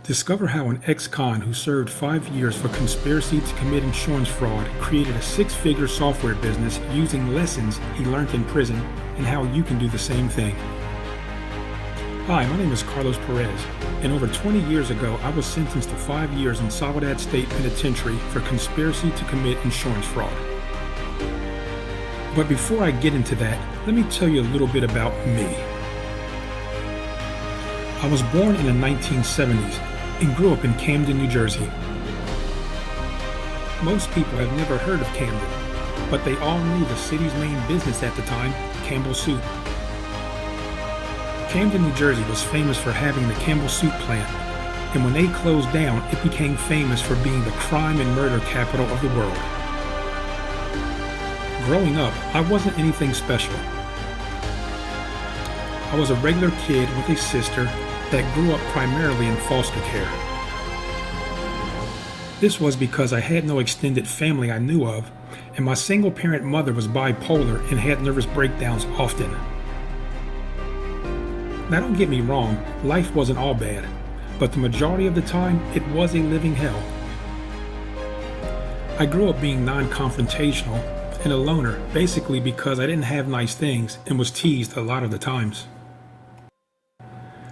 Discover how an ex-con who served 5 years for conspiracy to commit insurance fraud created a six-figure software business using lessons he learned in prison and how you can do the same thing. Hi, my name is Carlos Perez, and over 20 years ago I was sentenced to 5 years in Soledad State Penitentiary for conspiracy to commit insurance fraud. But before I get into that, let me tell you a little bit about me. I was born in the 1970s and grew up in Camden, New Jersey. Most people have never heard of Camden, but they all knew the city's main business at the time, Campbell Soup. Camden, New Jersey was famous for having the Campbell Soup plant, and when they closed down, it became famous for being the crime and murder capital of the world. Growing up, I wasn't anything special. I was a regular kid with a sister that grew up primarily in foster care. This was because I had no extended family I knew of, and my single-parent mother was bipolar and had nervous breakdowns often. Now don't get me wrong, life wasn't all bad, but the majority of the time, it was a living hell. I grew up being non-confrontational and a loner, basically because I didn't have nice things and was teased a lot of the times.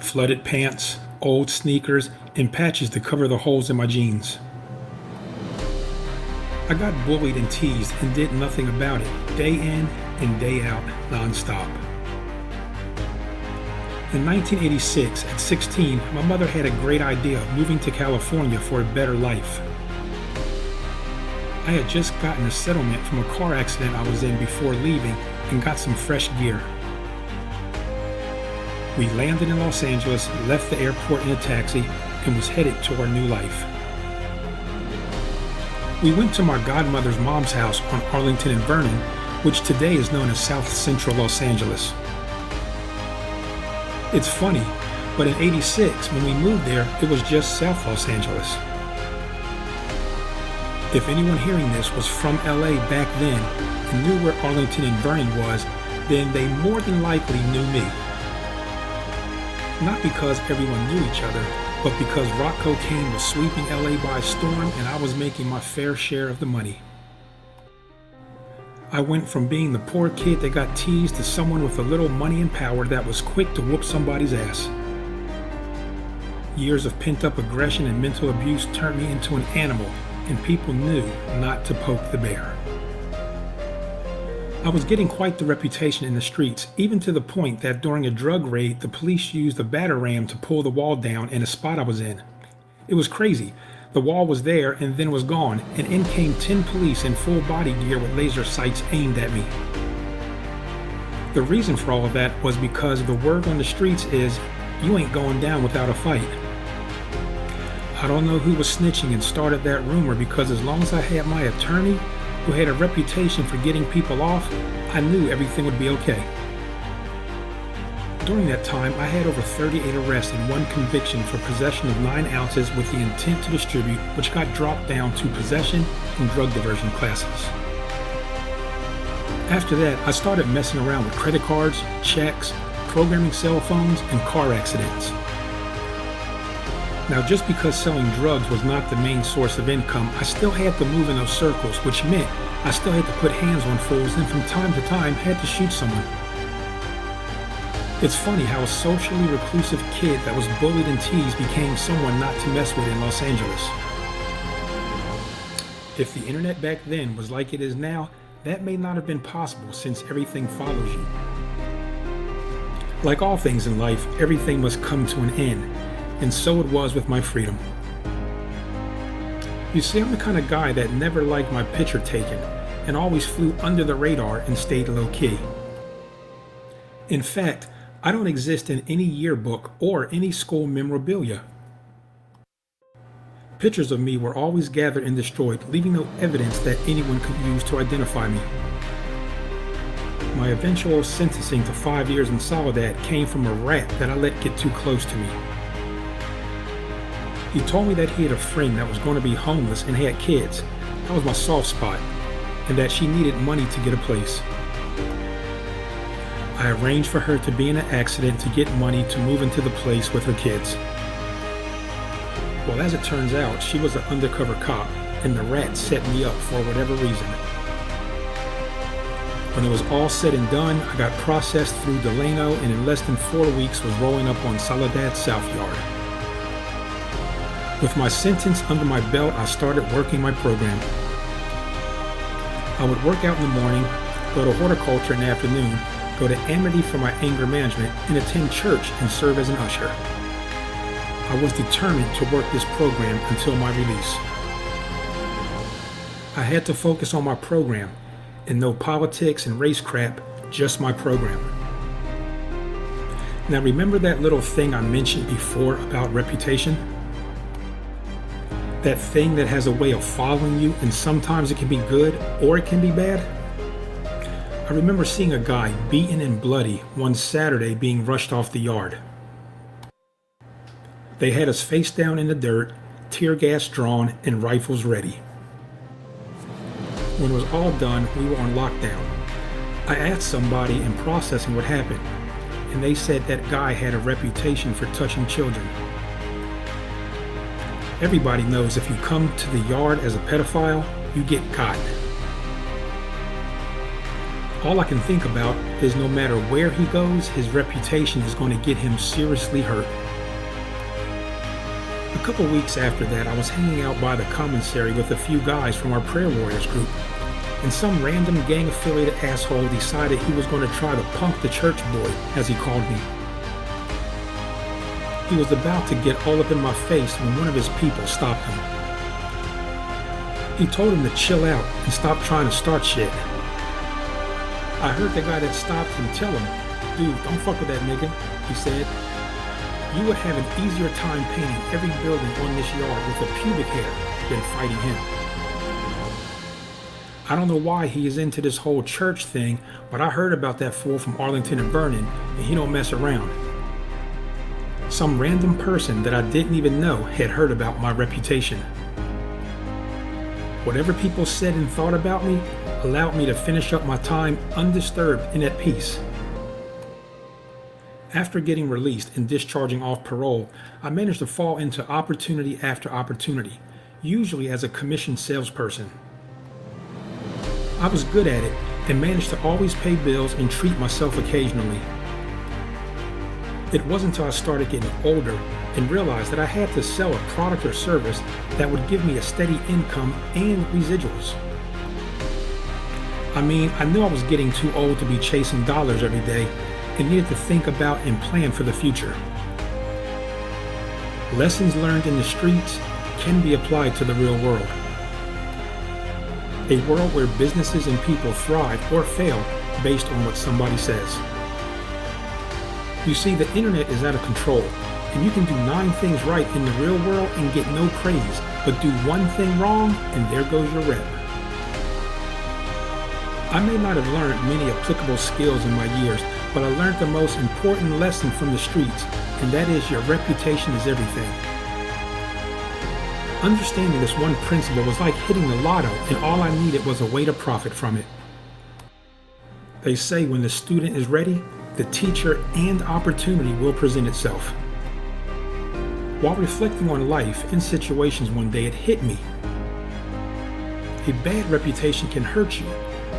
Flooded pants, old sneakers, and patches to cover the holes in my jeans. I got bullied and teased and did nothing about it, day in and day out, non-stop. In 1986, at 16, my mother had a great idea of moving to California for a better life. I had just gotten a settlement from a car accident I was in before leaving and got some fresh gear. We landed in Los Angeles, left the airport in a taxi, and was headed to our new life. We went to my godmother's mom's house on Arlington and Vernon, which today is known as South Central Los Angeles. It's funny, but in '86, when we moved there, it was just South Los Angeles. If anyone hearing this was from LA back then and knew where Arlington and Vernon was, then they more than likely knew me. Not because everyone knew each other, but because rock cocaine was sweeping LA by storm and I was making my fair share of the money. I went from being the poor kid that got teased to someone with a little money and power that was quick to whoop somebody's ass. Years of pent-up aggression and mental abuse turned me into an animal, and people knew not to poke the bear. I was getting quite the reputation in the streets, even to the point that during a drug raid, the police used a batter ram to pull the wall down in a spot I was in. It was crazy. The wall was there and then was gone, and in came 10 police in full body gear with laser sights aimed at me. The reason for all of that was because the word on the streets is, you ain't going down without a fight. I don't know who was snitching and started that rumor, because as long as I had my attorney, who had a reputation for getting people off, I knew everything would be okay. During that time, I had over 38 arrests and 1 conviction for possession of 9 ounces with the intent to distribute, which got dropped down to possession and drug diversion classes. After that, I started messing around with credit cards, checks, programming cell phones, and car accidents. Now, just because selling drugs was not the main source of income, I still had to move in those circles, which meant I still had to put hands on fools and from time to time had to shoot someone. It's funny how a socially reclusive kid that was bullied and teased became someone not to mess with in Los Angeles. If the internet back then was like it is now, that may not have been possible since everything follows you. Like all things in life, everything must come to an end. And so it was with my freedom. You see, I'm the kind of guy that never liked my picture taken and always flew under the radar and stayed low-key. In fact, I don't exist in any yearbook or any school memorabilia. Pictures of me were always gathered and destroyed, leaving no evidence that anyone could use to identify me. My eventual sentencing to 5 years in Soledad came from a rat that I let get too close to me. He told me that he had a friend that was going to be homeless and had kids. That was my soft spot, and that she needed money to get a place. I arranged for her to be in an accident to get money to move into the place with her kids. Well, as it turns out, she was an undercover cop, and the rat set me up for whatever reason. When it was all said and done, I got processed through Delano and in less than 4 weeks was rolling up on Soledad South Yard. With my sentence under my belt, I started working my program. I would work out in the morning, go to horticulture in the afternoon, go to Amity for my anger management, and attend church and serve as an usher. I was determined to work this program until my release. I had to focus on my program, and no politics and race crap, just my program. Now remember that little thing I mentioned before about reputation? That thing that has a way of following you, and sometimes it can be good or it can be bad? I remember seeing a guy beaten and bloody one Saturday being rushed off the yard. They had us face down in the dirt, tear gas drawn, and rifles ready. When it was all done, we were on lockdown. I asked somebody in processing what happened, and they said that guy had a reputation for touching children. Everybody knows if you come to the yard as a pedophile, you get got. All I can think about is no matter where he goes, his reputation is going to get him seriously hurt. A couple weeks after that, I was hanging out by the commissary with a few guys from our Prayer Warriors group, and some random gang-affiliated asshole decided he was going to try to punk the church boy, as he called me. He was about to get all up in my face when one of his people stopped him. He told him to chill out and stop trying to start shit. I heard the guy that stopped him tell him, "Dude, don't fuck with that nigga," he said. "You would have an easier time painting every building on this yard with a pubic hair than fighting him." I don't know why he is into this whole church thing, but I heard about that fool from Arlington and Vernon, and he don't mess around. Some random person that I didn't even know had heard about my reputation. Whatever people said and thought about me allowed me to finish up my time undisturbed and at peace. After getting released and discharging off parole, I managed to fall into opportunity after opportunity, usually as a commissioned salesperson. I was good at it and managed to always pay bills and treat myself occasionally. It wasn't until I started getting older and realized that I had to sell a product or service that would give me a steady income and residuals. I mean, I knew I was getting too old to be chasing dollars every day and needed to think about and plan for the future. Lessons learned in the streets can be applied to the real world. A world where businesses and people thrive or fail based on what somebody says. You see, the internet is out of control, and you can do 9 things right in the real world and get no praise, but do one thing wrong and there goes your rep. I may not have learned many applicable skills in my years, but I learned the most important lesson from the streets, and that is your reputation is everything. Understanding this one principle was like hitting the lotto, and all I needed was a way to profit from it. They say when the student is ready, the teacher and opportunity will present itself. While reflecting on life and situations one day, it hit me. A bad reputation can hurt you,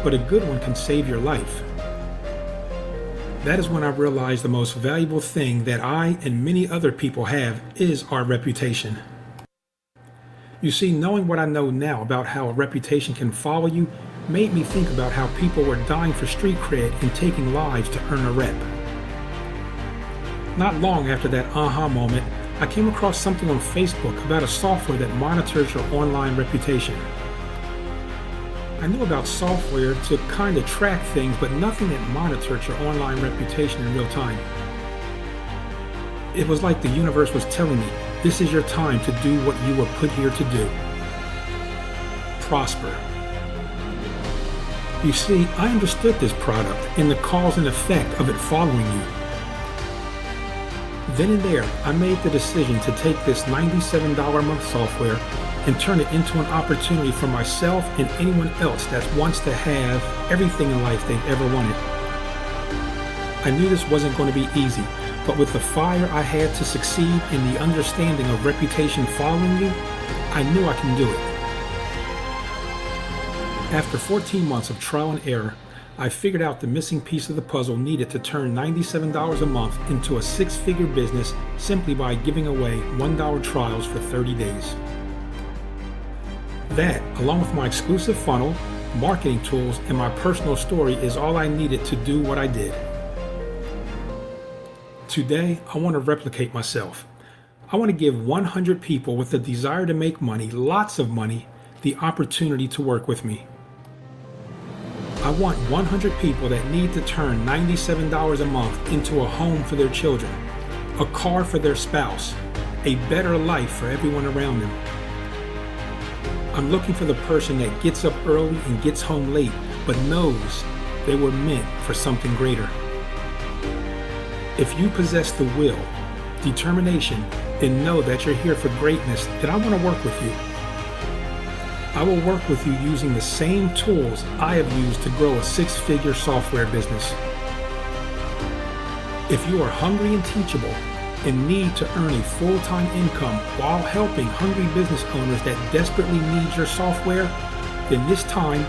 but a good one can save your life. That is when I realized the most valuable thing that I and many other people have is our reputation. You see, knowing what I know now about how a reputation can follow you made me think about how people were dying for street cred and taking lives to earn a rep. Not long after that aha moment, I came across something on Facebook about a software that monitors your online reputation. I knew about software to kind of track things, but nothing that monitored your online reputation in real time. It was like the universe was telling me, this is your time to do what you were put here to do. Prosper. You see, I understood this product and the cause and effect of it following you. Then and there, I made the decision to take this $97 a month software and turn it into an opportunity for myself and anyone else that wants to have everything in life they've ever wanted. I knew this wasn't going to be easy, But with the fire I had to succeed and the understanding of reputation following you, I knew I can do it. After 14 months of trial and error, I figured out the missing piece of the puzzle needed to turn $97 a month into a six-figure business simply by giving away $1 trials for 30 days. That, along with my exclusive funnel, marketing tools, and my personal story is all I needed to do what I did. Today, I want to replicate myself. I want to give 100 people with the desire to make money, lots of money, the opportunity to work with me. I want 100 people that need to turn $97 a month into a home for their children, a car for their spouse, a better life for everyone around them. I'm looking for the person that gets up early and gets home late, but knows they were meant for something greater. If you possess the will, determination, and know that you're here for greatness, then I want to work with you. I will work with you using the same tools I have used to grow a six-figure software business. If you are hungry and teachable and need to earn a full-time income while helping hungry business owners that desperately need your software, then this time,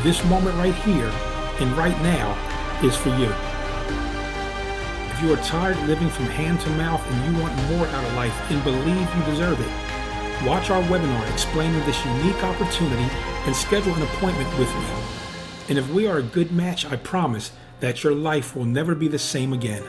this moment right here and right now is for you. If you are tired living from hand to mouth and you want more out of life and believe you deserve it, watch our webinar explaining this unique opportunity and schedule an appointment with me. And if we are a good match, I promise that your life will never be the same again.